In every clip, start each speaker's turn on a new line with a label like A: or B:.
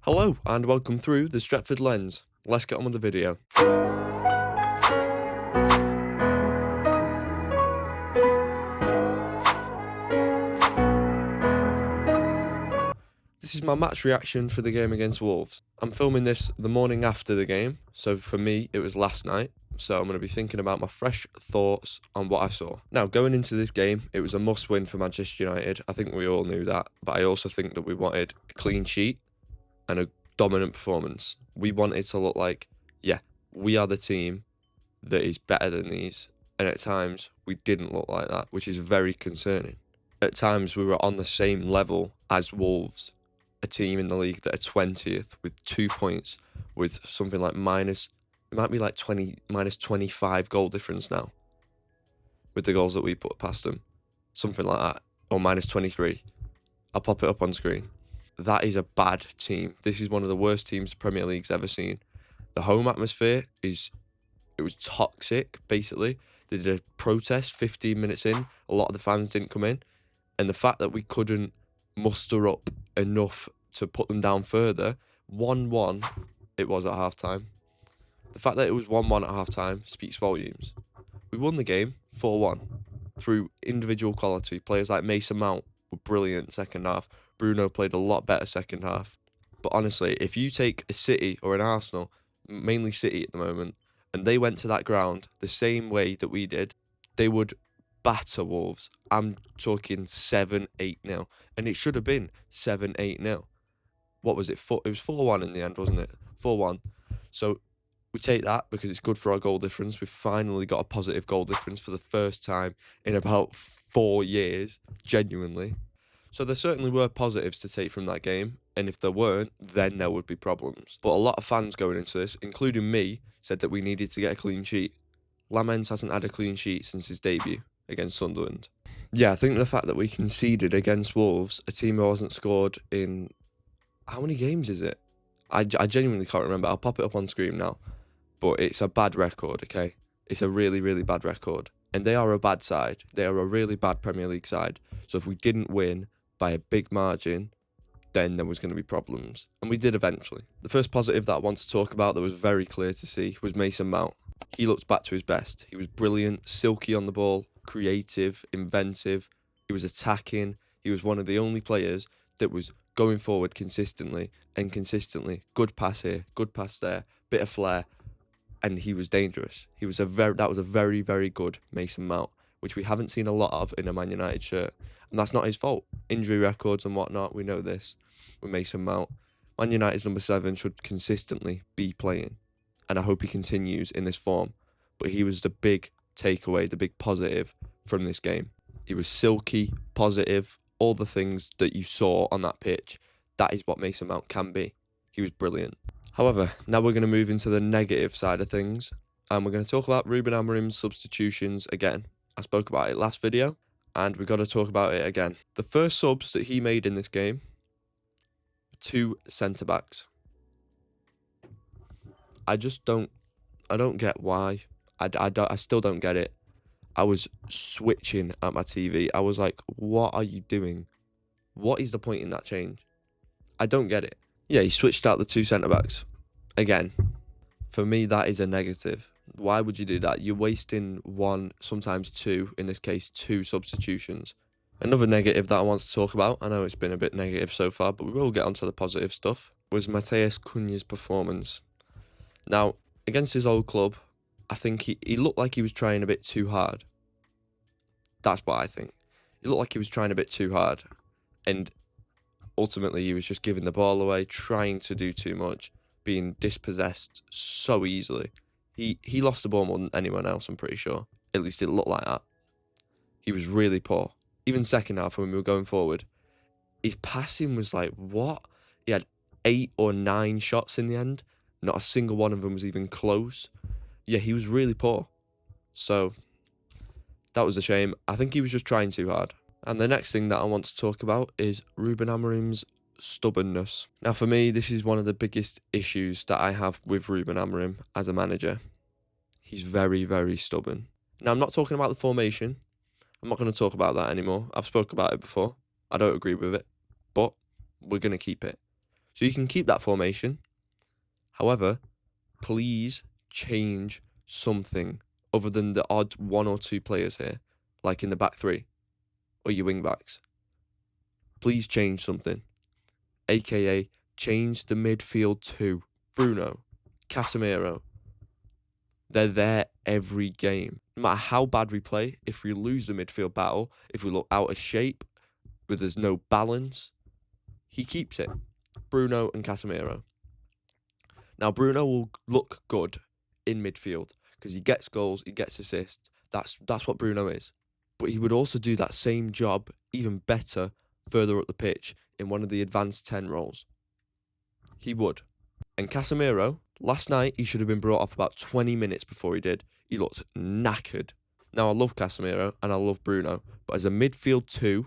A: Hello and welcome through the Stretford Lens. Let's get on with the video. This is my match reaction for the game against Wolves. I'm filming this the morning after the game, so for me it was last night. So I'm going to be thinking about my fresh thoughts on what I saw. Now, going into this game, it was a must-win for Manchester United. I think we all knew that, but I also think that we wanted a clean sheet and a dominant performance. We wanted to look like, yeah, we are the team that is better than these. And at times, we didn't look like that, which is very concerning. At times, we were on the same level as Wolves, a team in the league that are 20th with 2 points, with something like it might be like minus 25 goal difference now with the goals that we put past them. Something like that, or minus 23. I'll pop it up on screen. That is a bad team. This is one of the worst teams the Premier League's ever seen. The home atmosphere it was toxic, basically. They did a protest 15 minutes in. A lot of the fans didn't come in. And the fact that we couldn't muster up enough to put them down further, 1-1 it was at half-time. The fact that it was 1-1 at half-time speaks volumes. We won the game 4-1 through individual quality. Players like Mason Mount were brilliant second half. Bruno played a lot better second half. But honestly, if you take a City or an Arsenal, mainly City at the moment, and they went to that ground the same way that we did, they would batter Wolves. I'm talking 7-8-0. And it should have been 7-8-0. What was it? It was 4-1 in the end, wasn't it? 4-1. So we take that because it's good for our goal difference. We've finally got a positive goal difference for the first time in about 4 years, genuinely. So there certainly were positives to take from that game, and if there weren't, then there would be problems. But a lot of fans going into this, including me, said that we needed to get a clean sheet. Lamens hasn't had a clean sheet since his debut against Sunderland. Yeah, I think the fact that we conceded against Wolves, a team who hasn't scored in... How many games is it? I genuinely can't remember. I'll pop it up on screen now. But it's a bad record, okay? It's a really, really bad record. And they are a bad side. They are a really bad Premier League side. So if we didn't win by a big margin, then there was going to be problems. And we did eventually. The first positive that I want to talk about that was very clear to see was Mason Mount. He looked back to his best. He was brilliant, silky on the ball, creative, inventive. He was attacking. He was one of the only players that was going forward consistently and consistently. Good pass here, good pass there, bit of flair. And he was dangerous. That was a very, very good Mason Mount, which we haven't seen a lot of in a Man United shirt. And that's not his fault. Injury records and whatnot, we know this with Mason Mount. Man United's number 7 should consistently be playing. And I hope he continues in this form. But he was the big takeaway, the big positive from this game. He was silky, positive, all the things that you saw on that pitch. That is what Mason Mount can be. He was brilliant. However, now we're going to move into the negative side of things, and we're going to talk about Ruben Amorim's substitutions again. I spoke about it last video, and we've got to talk about it again. The first subs that he made in this game, 2 centre-backs. I don't get why. I still don't get it. I was switching at my TV. I was like, what are you doing? What is the point in that change? I don't get it. Yeah, he switched out the 2 centre-backs. Again, for me, that is a negative. Why would you do that? You're wasting 1, sometimes 2, in this case, 2 substitutions. Another negative that I want to talk about, I know it's been a bit negative so far, but we will get onto the positive stuff, was Matheus Cunha's performance. Now, against his old club, I think he looked like he was trying a bit too hard. That's what I think. He looked like he was trying a bit too hard. And ultimately, he was just giving the ball away, trying to do too much, being dispossessed so easily. He lost the ball more than anyone else, I'm pretty sure. At least it looked like that. He was really poor. Even second half, when we were going forward, his passing was like, what? He had 8 or 9 shots in the end. Not a single one of them was even close. Yeah, he was really poor. So, that was a shame. I think he was just trying too hard. And the next thing that I want to talk about is Ruben Amorim's stubbornness. Now, for me, this is one of the biggest issues that I have with Ruben Amorim as a manager. He's very, very stubborn. Now, I'm not talking about the formation. I'm not going to talk about that anymore. I've spoke about it before. I don't agree with it, but we're going to keep it. So you can keep that formation. However, please change something other than the odd 1 or 2 players here, like in the back 3 or your wing backs. Please change something, aka change the midfield to Bruno, Casemiro. They're there every game. No matter how bad we play, if we lose the midfield battle, if we look out of shape, where there's no balance, he keeps it. Bruno and Casemiro. Now, Bruno will look good in midfield because he gets goals, he gets assists. That's what Bruno is. But he would also do that same job even better further up the pitch in one of the advanced 10 roles. He would. And Casemiro, last night, he should have been brought off about 20 minutes before he did. He looked knackered. Now, I love Casemiro and I love Bruno, but as a midfield 2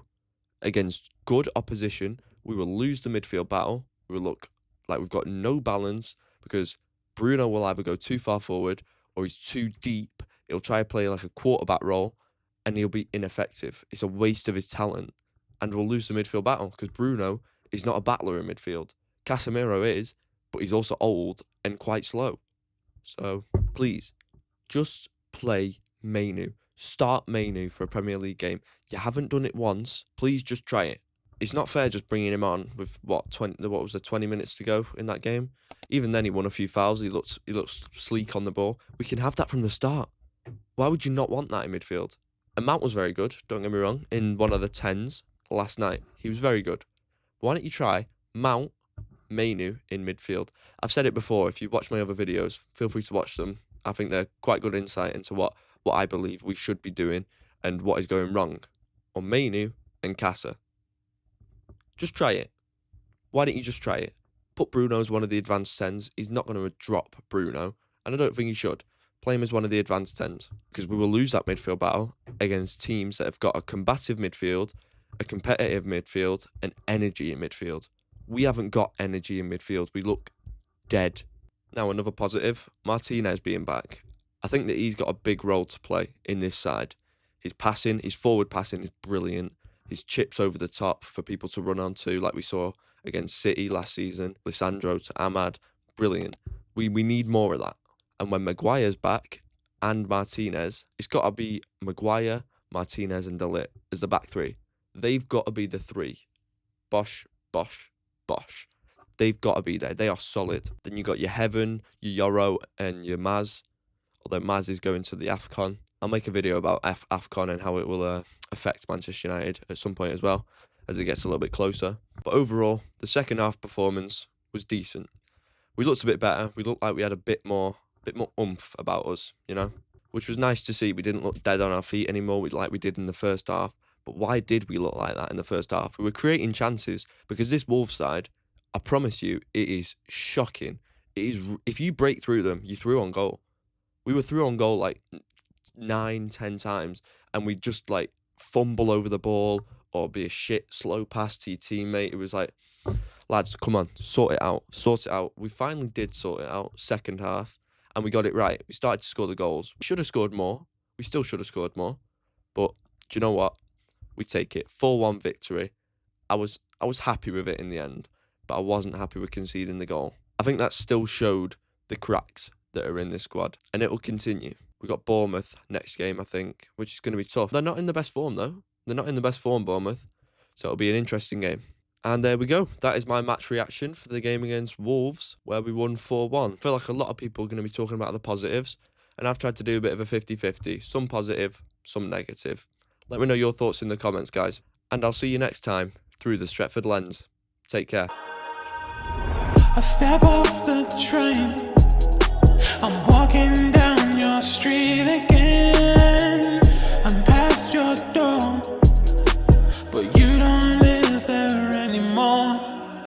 A: against good opposition, we will lose the midfield battle. We will look like we've got no balance because Bruno will either go too far forward or he's too deep. He'll try to play like a quarterback role and he'll be ineffective. It's a waste of his talent and we'll lose the midfield battle because Bruno is not a battler in midfield. Casemiro is, but he's also old and quite slow. So please, just play Mainoo. Start Mainoo for a Premier League game. You haven't done it once. Please just try it. It's not fair just bringing him on with 20 minutes to go in that game. Even then, he won a few fouls. He looks sleek on the ball. We can have that from the start. Why would you not want that in midfield? And Mount was very good, don't get me wrong, in one of the 10s last night. He was very good. Why don't you try Mount, Mainoo in midfield? I've said it before. If you watch my other videos, feel free to watch them. I think they're quite good insight into what I believe we should be doing and what is going wrong on Mainoo and Casa. Just try it. Why don't you just try it? Put Bruno as one of the advanced 10s. He's not going to drop Bruno, and I don't think he should. Play him as one of the advanced 10s, because we will lose that midfield battle against teams that have got a combative midfield, a competitive midfield, and energy in midfield. We haven't got energy in midfield. We look dead. Now, another positive, Martinez being back. I think that he's got a big role to play in this side. His passing, his forward passing is brilliant. His chips over the top for people to run onto, like we saw against City last season. Lisandro to Ahmad, brilliant. We need more of that. And when Maguire's back and Martinez, it's got to be Maguire, Martinez and De Ligt as the back 3. They've got to be the 3. Bosch. They've got to be there. They are solid. Then you got your Heaven, your Yoro and your Maz. Although Maz is going to the AFCON. I'll make a video about AFCON and how it will affect Manchester United at some point as well, as it gets a little bit closer. But overall, the second half performance was decent. We looked a bit better. We looked like we had a bit more oomph about us, which was nice to see. We didn't look dead on our feet anymore like we did in the first half. But why did we look like that in the first half? We were creating chances because this Wolves side, I promise you, it is shocking. It is. If you break through them, you through on goal. We were through on goal like 9-10 times, and we just like fumble over the ball or be a shit slow pass to your teammate. It was like, lads, come on, sort it out. We finally did sort it out second half, and we got it right. We started to score the goals. We should have scored more. We still should have scored more. But do you know what? We take it. 4-1 victory. I was happy with it in the end, but I wasn't happy with conceding the goal. I think that still showed the cracks that are in this squad, and it will continue. We got Bournemouth next game, I think, which is going to be tough. They're not in the best form, though. They're not in the best form, Bournemouth. So it'll be an interesting game. And there we go. That is my match reaction for the game against Wolves, where we won 4-1. I feel like a lot of people are going to be talking about the positives, and I've tried to do a bit of a 50-50. Some positive, some negative. Let me know your thoughts in the comments, guys. And I'll see you next time through the Stretford lens. Take care.
B: I step off the train, I'm walking down your street again.